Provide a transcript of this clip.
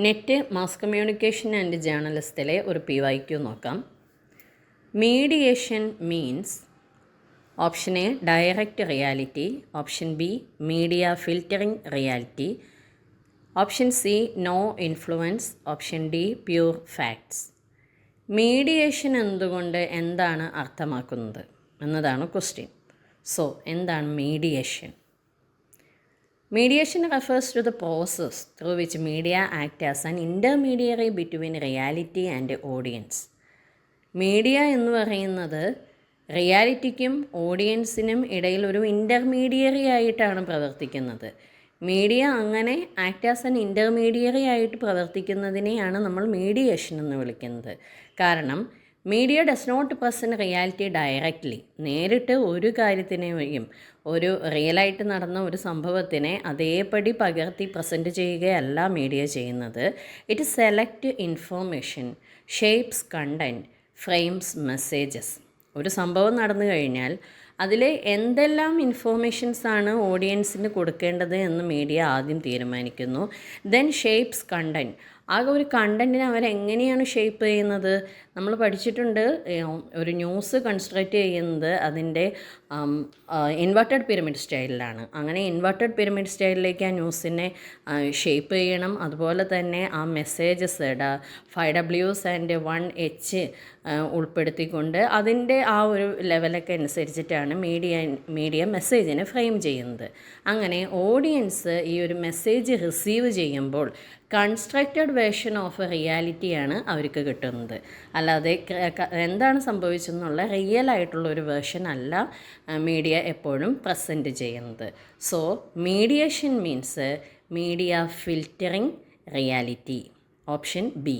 Net mass communication and ജേർണലിസ്റ്റിലെ ഒരു PYQ നോക്കാം. Mediation means option A direct reality, option B media filtering reality, option C no influence, option D pure facts. Mediation എന്തുകൊണ്ട് എന്താണ് അർത്ഥമാക്കുന്നത് എന്നതാണ് question. So എന്താണ് mediation? Mediation refers to the process through which media act as an intermediary between reality and audience. Media എന്ന് പറയുന്നത് റിയാലിറ്റിക്കും ഓഡിയൻസിനും ഇടയിൽ ഒരു intermediary ആയിട്ടാണ് പ്രവർത്തിക്കുന്നത്. മീഡിയ അങ്ങനെ ആക്ട് ആസ് ആൻ ഇൻ്റർമീഡിയറി ആയിട്ട് പ്രവർത്തിക്കുന്നതിനെയാണ് നമ്മൾ മീഡിയേഷൻ എന്ന് വിളിക്കുന്നത്. കാരണം media does not present reality directly. നേരിട്ട് ഒരു കാര്യത്തിനെയും ഒരു റിയലായിട്ട് നടന്ന ഒരു സംഭവത്തിനെ അതേപടി പകർത്തി പ്രസൻറ്റ് ചെയ്യുകയല്ല മീഡിയ ചെയ്യുന്നത്. It select information, shapes content, frames messages. ഒരു സംഭവം നടന്നു കഴിഞ്ഞാൽ അതിൽ എന്തെല്ലാം ഇൻഫോർമേഷൻസാണ് ഓഡിയൻസിന് കൊടുക്കേണ്ടത് എന്ന് മീഡിയ ആദ്യം തീരുമാനിക്കുന്നു. Then shapes content. ആ ഒരു കണ്ടൻറ്റിനെ അവരെങ്ങനെയാണ് ഷേപ്പ് ചെയ്യുന്നത്? നമ്മൾ പഠിച്ചിട്ടുണ്ട്, ഒരു ന്യൂസ് കൺസ്ട്രക്റ്റ് ചെയ്യുന്നത് അതിൻ്റെ ഇൻവെർട്ടഡ് പിരമിഡ് സ്റ്റൈലിലാണ്. അങ്ങനെ ഇൻവെർട്ടഡ് പിരമിഡ് സ്റ്റൈലിലേക്ക് ആ ന്യൂസിനെ ഷേപ്പ് ചെയ്യണം. അതുപോലെ തന്നെ ആ മെസ്സേജസ് 5Ws ആൻഡ് 1H ഉൾപ്പെടുത്തിക്കൊണ്ട് അതിൻ്റെ ആ ഒരു ലെവലൊക്കെ അനുസരിച്ചിട്ടാണ് മീഡിയ മെസ്സേജിനെ ഫ്രെയിം ചെയ്യുന്നത്. അങ്ങനെ ഓഡിയൻസ് ഈ ഒരു മെസ്സേജ് റിസീവ് ചെയ്യുമ്പോൾ കൺസ്ട്രക്റ്റഡ് വേർഷൻ ഓഫ് റിയാലിറ്റിയാണ് അവർക്ക് കിട്ടുന്നത്. അല്ലാതെ എന്താണ് സംഭവിച്ചെന്നുള്ള റിയൽ ആയിട്ടുള്ള ഒരു വേർഷൻ അല്ല മീഡിയ എപ്പോഴും പ്രസൻറ്റ് ചെയ്യുന്നത്. So mediation means media filtering reality. Option B.